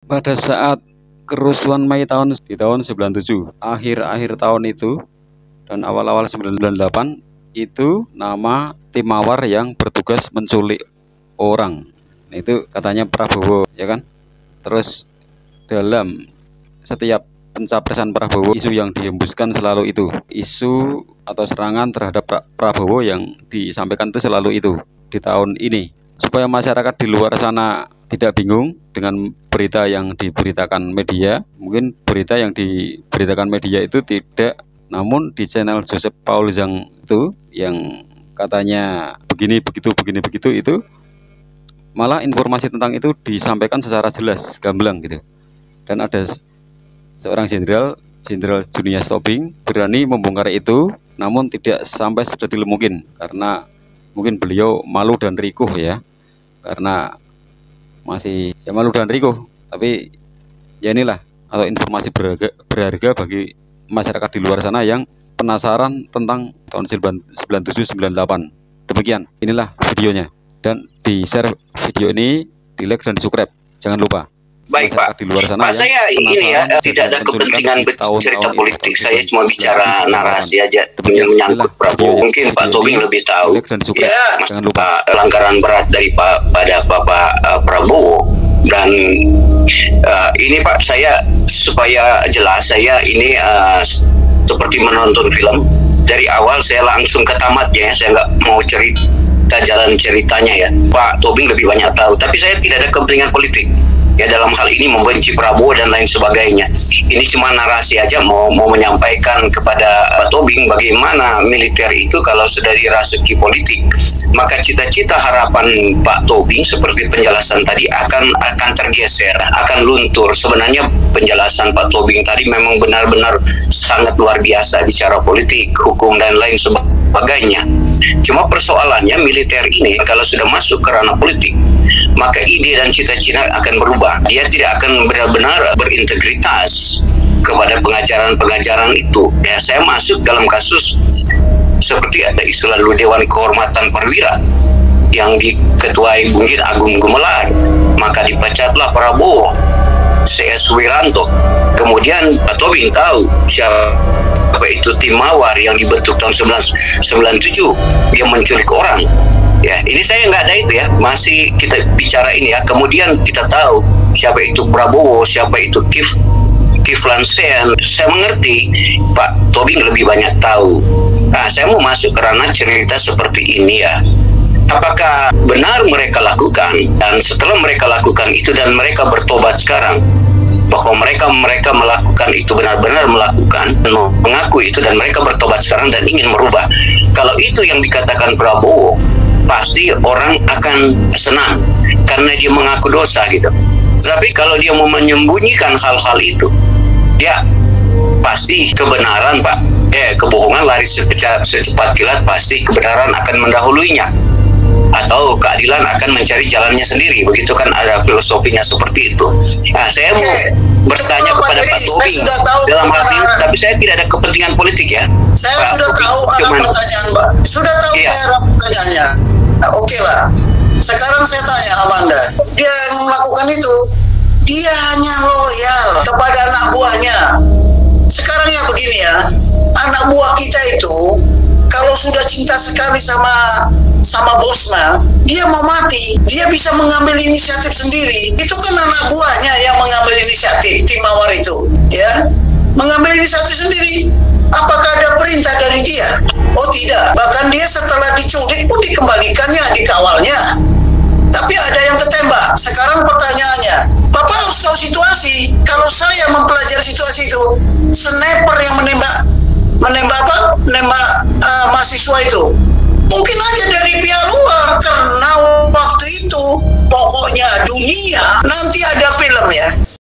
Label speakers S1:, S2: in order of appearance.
S1: Pada saat kerusuhan Mei di tahun 97, akhir-akhir tahun itu dan awal-awal 98 itu nama tim mawar yang bertugas menculik orang. Nah, itu katanya Prabowo, ya kan? Terus dalam setiap pencapresan Prabowo, isu yang dihembuskan selalu itu, isu atau serangan terhadap Prabowo yang disampaikan itu selalu itu di tahun ini, supaya masyarakat di luar sana tidak bingung dengan berita yang diberitakan media. Mungkin berita yang diberitakan media itu tidak, namun di channel Joseph Paul Zhang itu yang katanya begini begitu itu malah informasi tentang itu disampaikan secara jelas, gamblang gitu. Dan ada seorang jenderal Junius Tobing berani membongkar itu, namun tidak sampai sedetil mungkin karena mungkin beliau malu dan rikuh ya, karena masih ya malu dan rikuh. Tapi ya inilah, atau informasi berharga bagi masyarakat di luar sana yang penasaran tentang tahun 97-98. Demikian, inilah videonya, dan di share video ini, di like dan di subscribe, jangan lupa.
S2: Baik Pak, di luar sana Pak, saya ini ya tidak ada kepentingan cerita politik, saya cuma bicara narasi aja menyangkut Prabowo. Mungkin Pak Tobing lebih tahu ya, jangan lupa pelanggaran berat dari pada Bapak Prabowo. Dan ini Pak, saya supaya jelas, saya ini seperti menonton film dari awal, saya langsung ke tamatnya, saya nggak mau cerita jalan ceritanya ya. Pak Tobing lebih banyak tahu, tapi saya tidak ada kepentingan politik ya dalam hal ini membenci Prabowo dan lain sebagainya. Ini cuma narasi aja, mau menyampaikan kepada Pak Tobing bagaimana militer itu kalau sudah dirasuki politik, maka cita-cita harapan Pak Tobing seperti penjelasan tadi akan tergeser, akan luntur. Sebenarnya penjelasan Pak Tobing tadi memang benar-benar sangat luar biasa bicara politik, hukum dan lain sebagainya. Cuma persoalannya militer ini kalau sudah masuk ke ranah politik, maka ide dan cita-cita akan berubah. Dia tidak akan benar-benar berintegritas kepada pengajaran-pengajaran itu. Ya, saya masuk dalam kasus seperti ada istilah dulu Dewan Kehormatan Perwira yang diketuai mungkin Agung Gumelar, maka dipecatlah Prabowo, CS Wiranto. Kemudian Pak Tobing tahu siapa itu tim mawar yang dibentuk tahun 1997, dia menculik orang. Ya, ini saya nggak ada itu ya, masih kita bicara ini ya. Kemudian kita tahu siapa itu Prabowo, siapa itu Kiflan Sen. Saya mengerti Pak Tobing lebih banyak tahu. Nah, saya mau masuk ke ranah cerita seperti ini ya. Apakah benar mereka lakukan, dan setelah mereka lakukan itu dan mereka bertobat sekarang, bahwa mereka melakukan itu, benar-benar melakukan, mengaku itu, dan mereka bertobat sekarang dan ingin merubah. Kalau itu yang dikatakan Prabowo, pasti orang akan senang karena dia mengaku dosa gitu. Tapi kalau dia mau menyembunyikan hal-hal itu, ya pasti kebenaran Pak. Kebohongan lari secepat kilat, pasti kebenaran akan mendahuluinya, atau keadilan akan mencari jalannya sendiri. Begitu kan, ada filosofinya seperti itu. Nah, saya mau bertanya kepada Pak Tobing dalam hal ini, tapi saya tidak ada kepentingan politik ya.
S3: Saya Pak sudah tahu arah pertanyaan Mbak. Sudah tahu saya arah pertanyaannya. Nah, oke lah. Sekarang saya tanya Amanda, dia yang melakukan itu, dia hanya loyal kepada anak buahnya. Sekarang ya begini ya, anak buah kita itu kalau sudah cinta sekali sama bosnya, dia mau mati, dia bisa mengambil inisiatif sendiri. Itu kan anak buahnya yang mengambil inisiatif, tim mawar itu ya, mengambil inisiatif sendiri. Apakah ada perintah dari dia? Oh tidak, bahkan dia setelah diculik pun dikembalikannya, dikawalnya, tapi ada yang ketembak. Sekarang pertanyaannya, Bapak harus tahu situasi. Kalau saya mempelajari situasi itu, sniper yang menembak mahasiswa itu mungkin aja dari pihak luar, karena waktu itu pokoknya dunia nanti ada film ya.